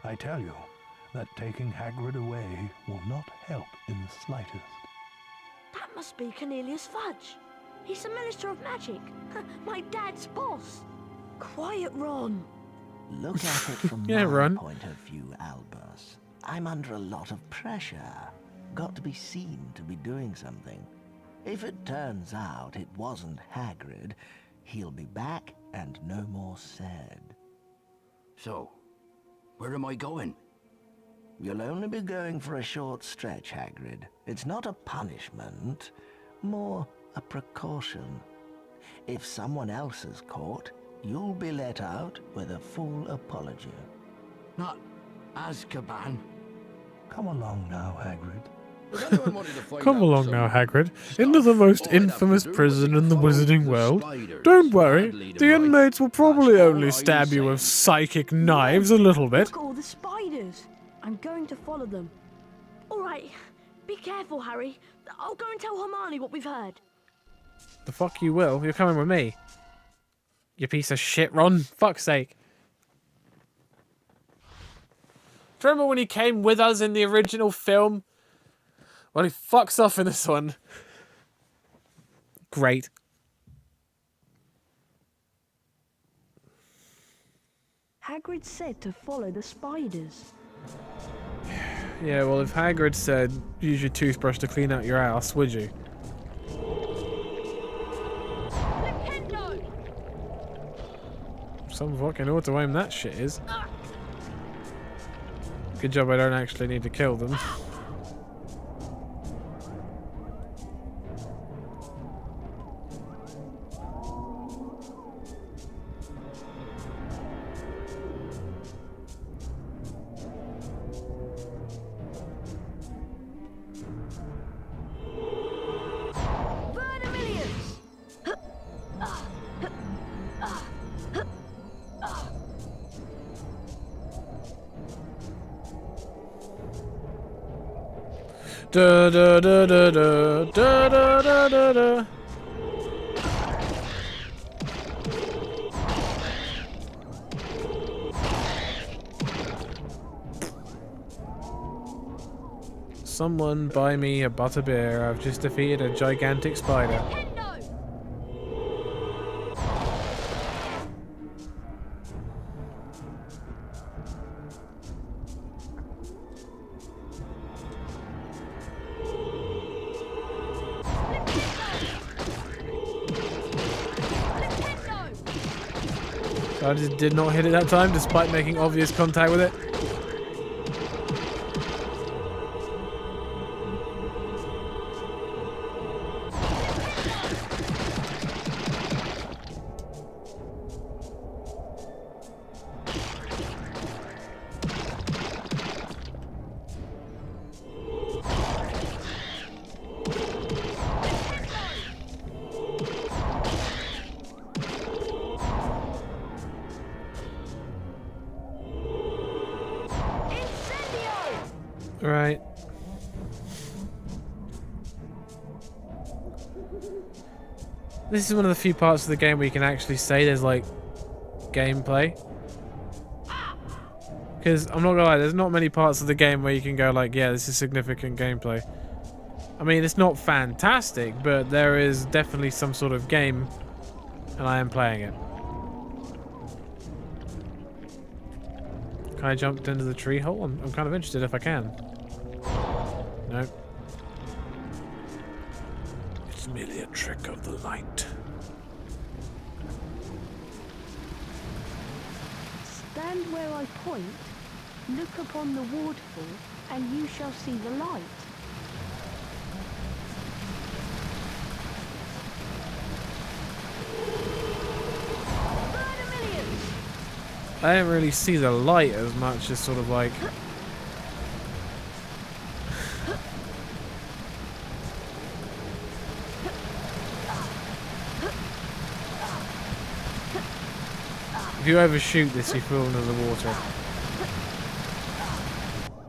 I tell you that taking Hagrid away will not help in the slightest. That must be Cornelius Fudge. He's the Minister of Magic. My dad's boss. Quiet, Ron. Look at it from Yeah, my Ron. point of view, Albus. I'm under a lot of pressure. Got to be seen to be doing something. If it turns out it wasn't Hagrid, he'll be back and no more said. So, where am I going? You'll only be going for a short stretch, Hagrid. It's not a punishment, more a precaution. If someone else is caught, you'll be let out with a full apology. Not Azkaban. Come along now, Hagrid. If anyone wanted to find Come out along some now, Hagrid. stuff, Into the most all they'd have to infamous do prison is in the follow wizarding the world. spiders. Don't worry, That'd lead 'em the right. inmates will probably That's all only I'm stab you with saying. psychic knives a little bit. Look at all the spiders. I'm going to follow them. All right. Be careful, Harry. I'll go and tell Hermione what we've heard. The fuck you will. You're coming with me. You piece of shit, Ron. Fuck's sake. Do you remember when he came with us in the original film? Well, he fucks off in this one. Great. Hagrid said to follow the spiders. Yeah, well, if Hagrid said, use your toothbrush to clean out your ass, would you? Nintendo! Some fucking auto-aim that shit is. Good job I don't actually need to kill them. Vermilions! Da da da da da da da da da da. Someone buy me a butterbeer. I've just defeated a gigantic spider. Nintendo! I just did not hit it that time, despite making obvious contact with it. Right. This is one of the few parts of the game where you can actually say there's like gameplay. Because I'm not gonna lie, there's not many parts of the game where you can go like, yeah, this is significant gameplay. I mean, it's not fantastic, but there is definitely some sort of game, and I am playing it. Can I jump into the tree hole? I'm kind of interested if I can. Nope. It's merely a trick of the light. Stand where I point, look upon the waterfall, and you shall see the light. Vermilions! I don't really see the light as much as sort of like... If you overshoot this, you fall into the water.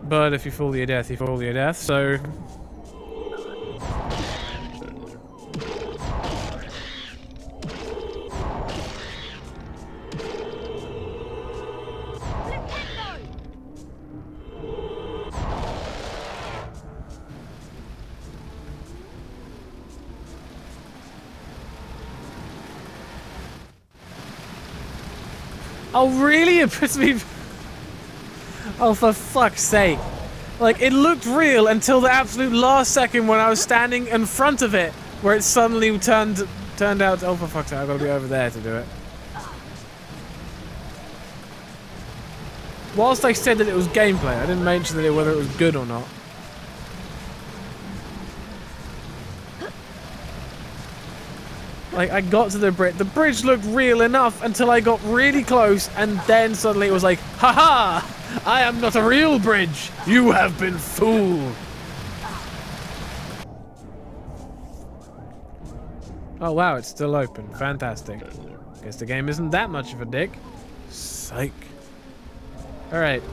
But if you fall to your death, you fall to your death, so... Oh, really? It puts me... Oh, for fuck's sake. Like, it looked real until the absolute last second when I was standing in front of it, where it suddenly turned out... Oh, for fuck's sake, I've got to be over there to do it. Whilst I said that it was gameplay, I didn't mention that whether it was good or not. Like, I got to the bridge. The bridge looked real enough until I got really close, and then suddenly it was like, haha! I am not a real bridge! You have been fooled! Oh wow, it's still open. Fantastic. Guess the game isn't that much of a dick. Psych. Alright.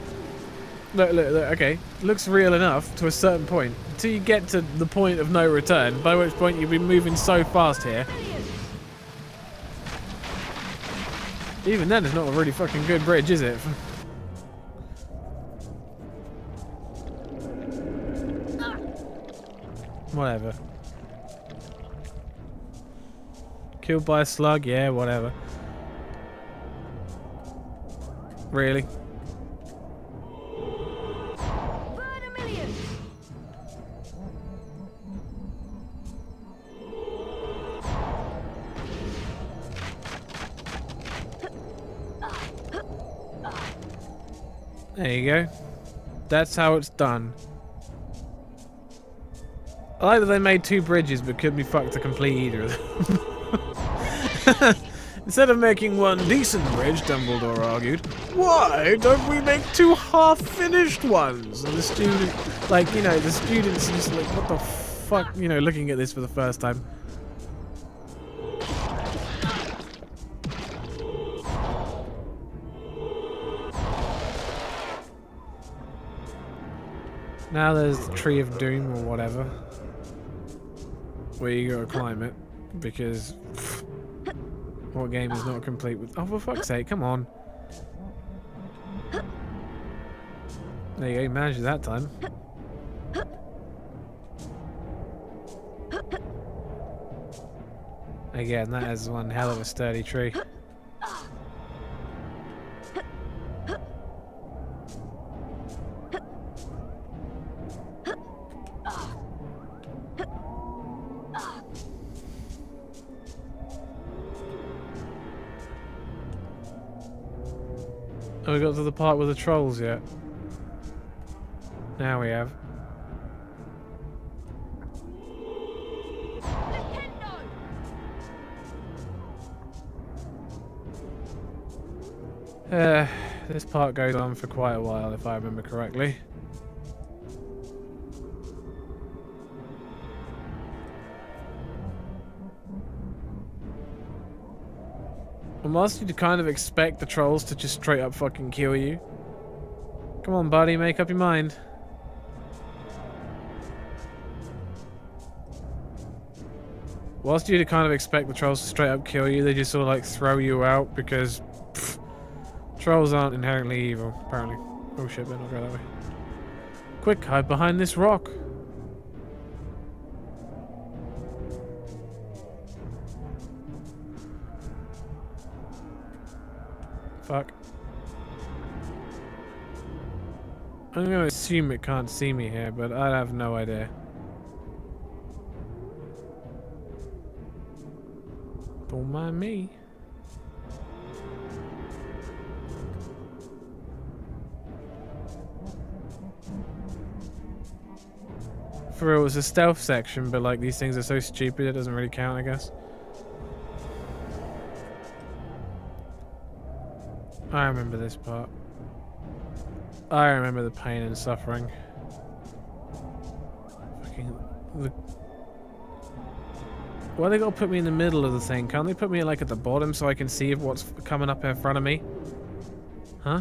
Look, okay. Looks real enough to a certain point. Until you get to the point of no return, by which point you'll be moving so fast here. Even then, it's not a really fucking good bridge, is it? Whatever. Killed by a slug? Yeah, whatever. Really? There you go. That's how it's done. I like that they made two bridges, but couldn't be fucked to complete either of them. Instead of making one decent bridge, Dumbledore argued, why don't we make two half-finished ones? And the student, like, you know, the students are just like, what the fuck, you know, looking at this for the first time. Now there's the Tree of Doom or whatever, where you gotta climb it, because what game is not complete with... Oh, for fuck's sake, come on. There you go, you managed it that time. Again, that is one hell of a sturdy tree. Oh, we got to the part with the trolls yet? Now we have. This part goes on for quite a while, if I remember correctly. And whilst you'd kind of expect the trolls to just straight up fucking kill you. Come on, buddy, make up your mind. Whilst you'd kind of expect the trolls to straight up kill you, they just sort of like throw you out because trolls aren't inherently evil, apparently. Oh shit, better not go that way. Quick, hide behind this rock. Fuck. I'm gonna assume it can't see me here, but I have no idea. Don't mind me. For real, it was a stealth section, but like these things are so stupid it doesn't really count, I guess. I remember this part. I remember the pain and suffering. Fucking... Why they gotta put me in the middle of the thing? Can't they put me like at the bottom so I can see what's coming up in front of me? Huh?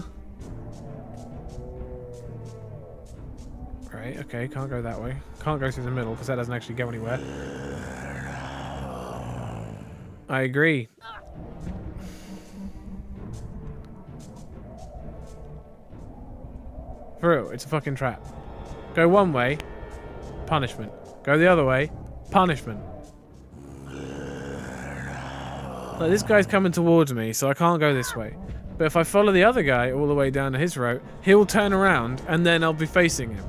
Right, okay, can't go that way. Can't go through the middle because that doesn't actually go anywhere. I agree. For real, it's a fucking trap. Go one way, punishment. Go the other way, punishment. Like, this guy's coming towards me, so I can't go this way. But if I follow the other guy all the way down to his route, he'll turn around and then I'll be facing him.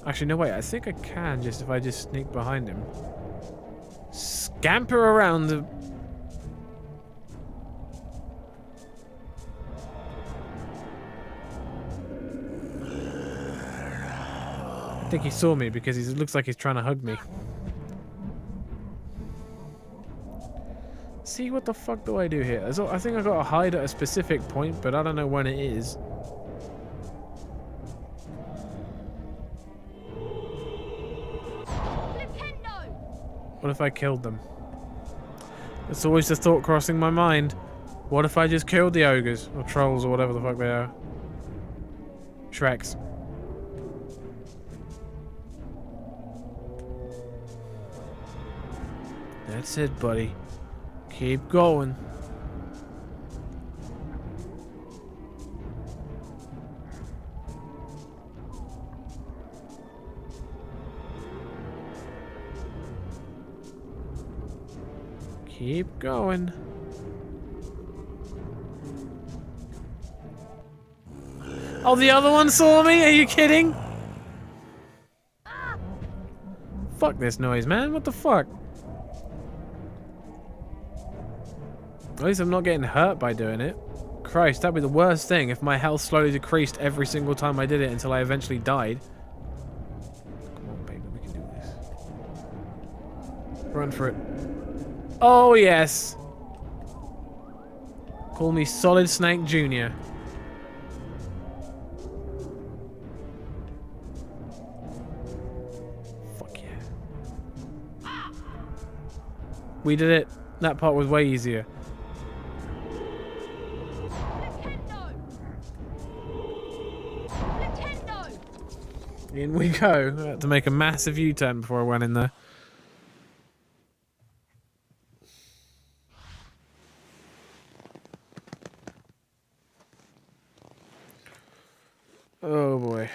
Actually, no, wait. I think I can just if I just sneak behind him. Scamper around the... I think he saw me because it looks like he's trying to hug me. See, what the fuck do I do here? I think I got to hide at a specific point, but I don't know when it is. What if I killed them? It's always the thought crossing my mind. What if I just killed the ogres? Or trolls, or whatever the fuck they are. Shreks. That's it, buddy. Keep going. Keep going. Oh, the other one saw me? Are you kidding? Fuck this noise, man. What the fuck? At least I'm not getting hurt by doing it. Christ, that'd be the worst thing if my health slowly decreased every single time I did it until I eventually died. Come on, baby, we can do this. Run for it. Oh, yes. Call me Solid Snake Jr. Fuck yeah. We did it. That part was way easier. In we go. I had to make a massive U-turn before I went in there. Oh boy.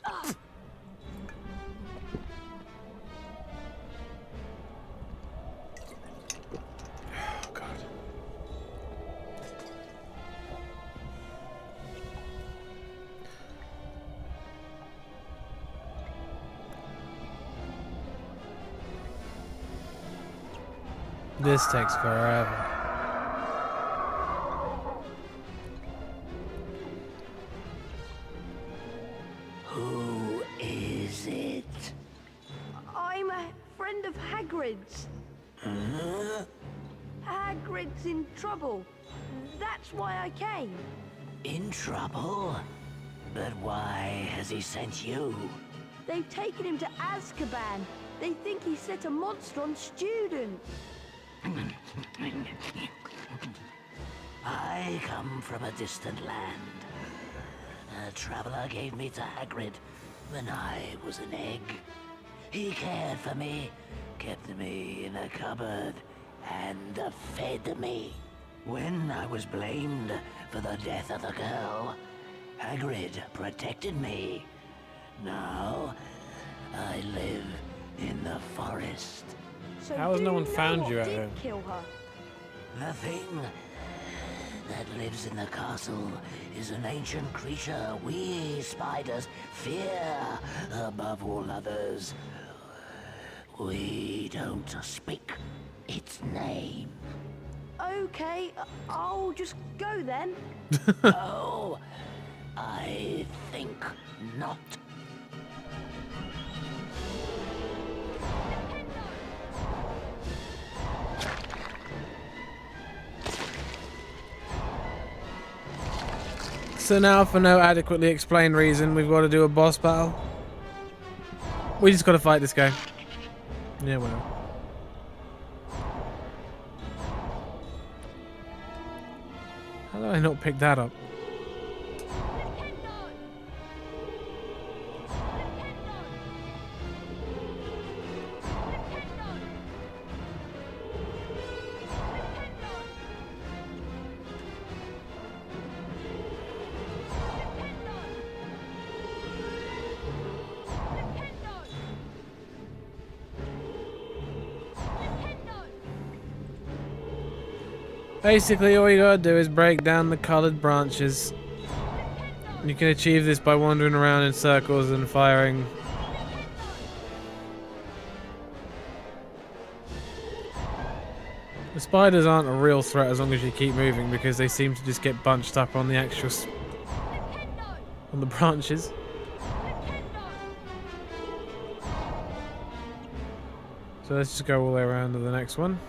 Oh God. This takes forever. Who is it? I'm a friend of Hagrid's. Huh? Hagrid's in trouble. That's why I came. In trouble? But why has he sent you? They've taken him to Azkaban. They think he set a monster on students. I come from a distant land. A traveler gave me to Hagrid when I was an egg. He cared for me, kept me in a cupboard, and fed me. When I was blamed for the death of the girl, Hagrid protected me. Now, I live in the forest. So How has do no one you know found what you out did here? kill her? The thing that lives in the castle is an ancient creature we spiders fear above all others. We don't speak its name. Okay, I'll just go then. Oh, I think not. So now, for no adequately explained reason, we've got to do a boss battle. We just got to fight this guy. Yeah, whatever. How did I not pick that up? Basically, all you gotta do is break down the coloured branches. You can achieve this by wandering around in circles and firing. The spiders aren't a real threat as long as you keep moving, because they seem to just get bunched up on the actual on the branches. So let's just go all the way around to the next one.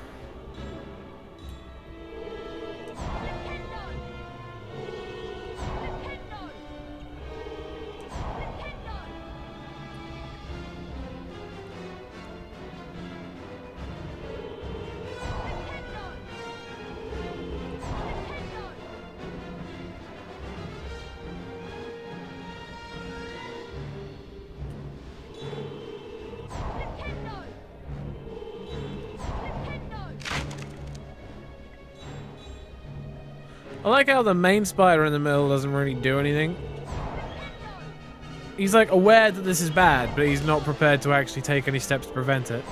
I like how the main spider in the middle doesn't really do anything. He's like aware that this is bad, but he's not prepared to actually take any steps to prevent it.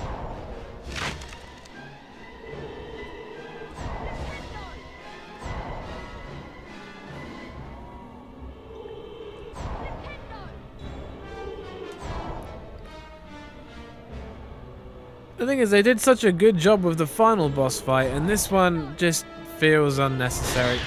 The thing is, they did such a good job with the final boss fight, and this one just feels unnecessary.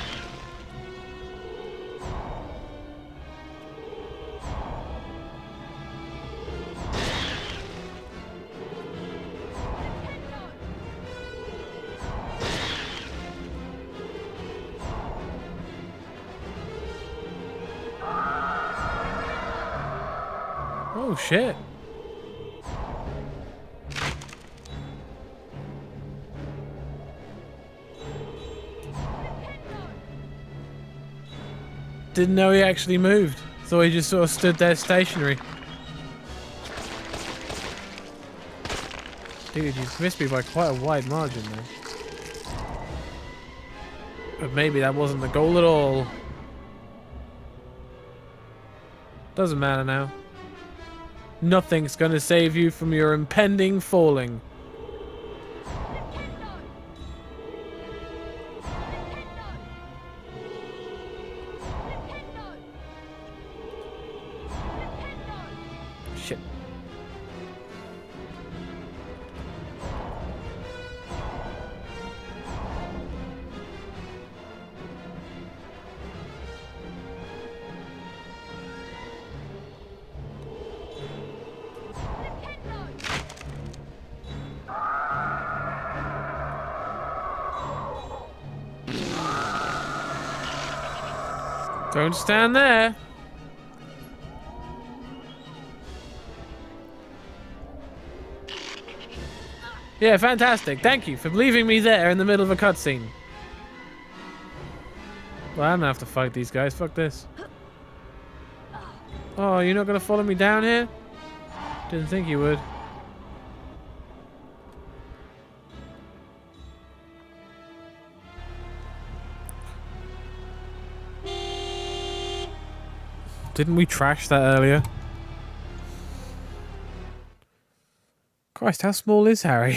Oh shit. Didn't know he actually moved. Thought he just sort of stood there stationary. Dude, you've missed me by quite a wide margin there. But maybe that wasn't the goal at all. Doesn't matter now. Nothing's gonna save you from your impending falling. Shit. Don't stand there. Yeah, fantastic. Thank you for leaving me there in the middle of a cutscene. Well, I'm gonna have to fight these guys. Fuck this. Oh, you're not gonna follow me down here? Didn't think you would. Didn't we trash that earlier? Christ, how small is Harry?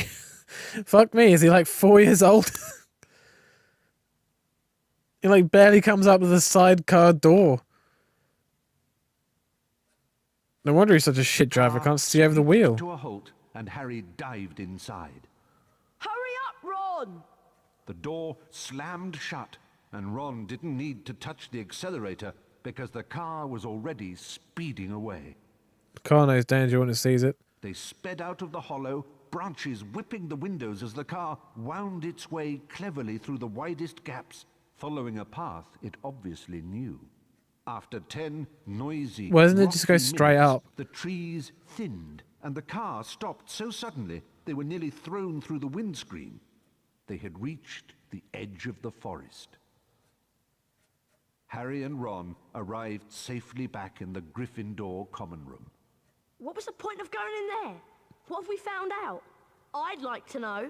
Fuck me, is he like 4 years old? He like barely comes up to the sidecar door. No wonder he's such a shit driver, can't see over the wheel. To a halt, and Harry dived inside. Hurry up, Ron! The door slammed shut, and Ron didn't need to touch the accelerator because the car was already speeding away. The car knows danger when it sees it. They sped out of the hollow, branches whipping the windows as the car wound its way cleverly through the widest gaps, following a path it obviously knew. After 10 noisy, Why doesn't it just go rocky straight minutes, up? The trees thinned, and the car stopped so suddenly they were nearly thrown through the windscreen. They had reached the edge of the forest. Harry and Ron arrived safely back in the Gryffindor common room. What was the point of going in there? What have we found out? I'd like to know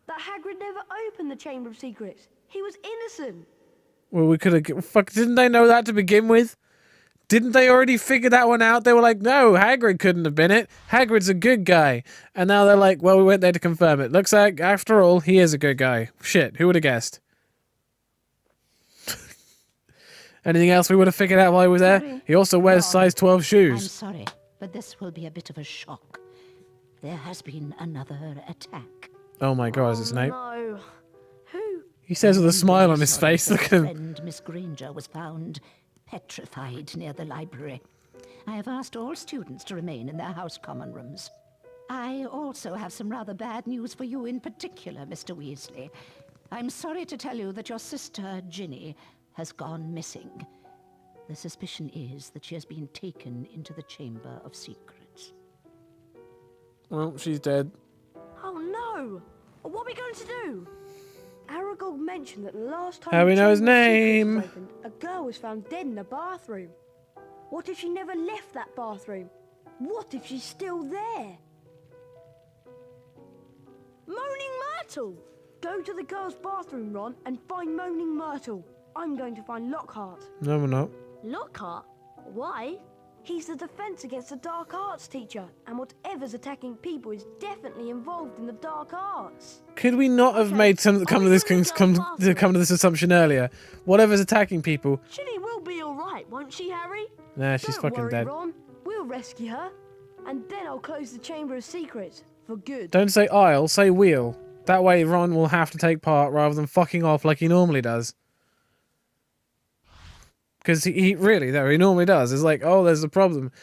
that Hagrid never opened the Chamber of Secrets. He was innocent. Well, we could have... Fuck, didn't they know that to begin with? Didn't they already figure that one out? They were like, no, Hagrid couldn't have been it. Hagrid's a good guy. And now they're like, well, we went there to confirm it. Looks like, after all, he is a good guy. Shit, who would have guessed? Anything else we would have figured out while he was there? Sorry. He also wears size 12 I'm shoes. sorry, but this will be a bit of a shock. There has been another attack. Oh my god, is it Snape? No. Who? He says with a smile on his Sorry, face. but Look at him. friend Miss Granger was found petrified near the library. I have asked all students to remain in their house common rooms. I also have some rather bad news for you in particular, Mr. Weasley. I'm sorry to tell you that your sister, Ginny, has gone missing. The suspicion is that she has been taken into the Chamber of Secrets. Well, she's dead. Oh no! What are we going to do? Aragog mentioned that the last time How the we know his Chamber of Secrets name? was opened, a girl was found dead in the bathroom. What if she never left that bathroom? What if she's still there? Moaning Myrtle! Go to the girl's bathroom, Ron, and find Moaning Myrtle. I'm going to find Lockhart. No, we're not. Lockhart? Why? He's the defense against the dark arts teacher, and whatever's attacking people is definitely involved in the dark arts. Could we not have Okay, made come to this I'm gonna go bathroom. come to this assumption earlier? Whatever's attacking people. Ginny will be all right, won't she, Harry? Nah, she's Don't fucking worry, dead. Ron. We'll rescue her, and then I'll close the Chamber of Secrets for good. Don't say I'll, say we'll. That way Ron will have to take part rather than fucking off like he normally does. Because he really, though, he normally does. It's like, oh, there's a problem.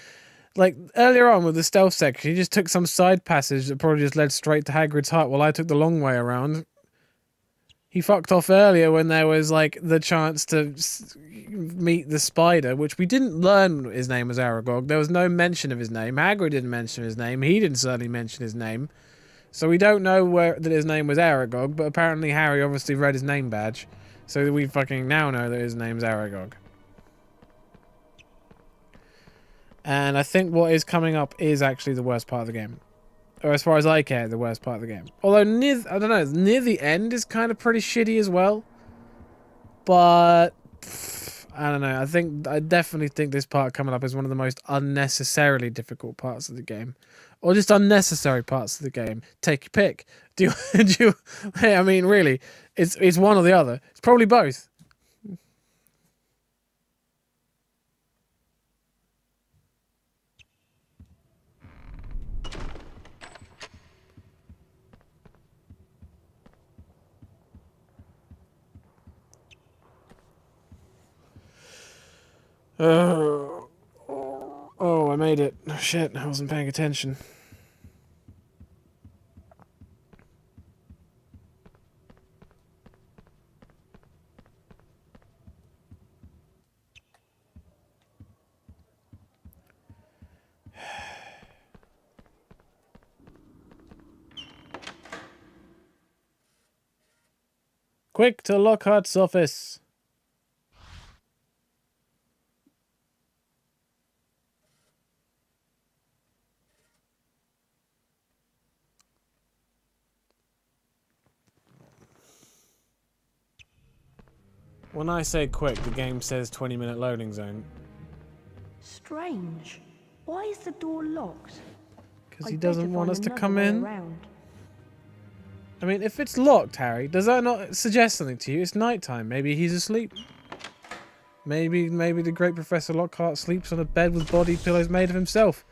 Like, earlier on with the stealth section, he just took some side passage that probably just led straight to Hagrid's hut while I took the long way around. He fucked off earlier when there was, like, the chance to meet the spider, which we didn't learn his name was Aragog. There was no mention of his name. Hagrid didn't mention his name. He didn't certainly mention his name. So we don't know that his name was Aragog, but apparently Harry obviously read his name badge. So we fucking now know that his name's Aragog. And I think what is coming up is actually the worst part of the game. Or as far as I care, the worst part of the game. Although, I don't know, near the end is kind of pretty shitty as well. But, I don't know, I definitely think this part coming up is one of the most unnecessarily difficult parts of the game. Or just unnecessary parts of the game. Take your pick. Hey, I mean, really, it's one or the other. It's probably both. Oh, I made it. Oh, shit, I wasn't paying attention. Quick to Lockhart's office. When I say quick, the game says 20-minute loading zone. Strange. Why is the door locked? Because he I'd doesn't better want find us to another come way in. around. I mean, if it's locked, Harry, does that not suggest something to you? It's nighttime. Maybe he's asleep. Maybe the great Professor Lockhart sleeps on a bed with body pillows made of himself.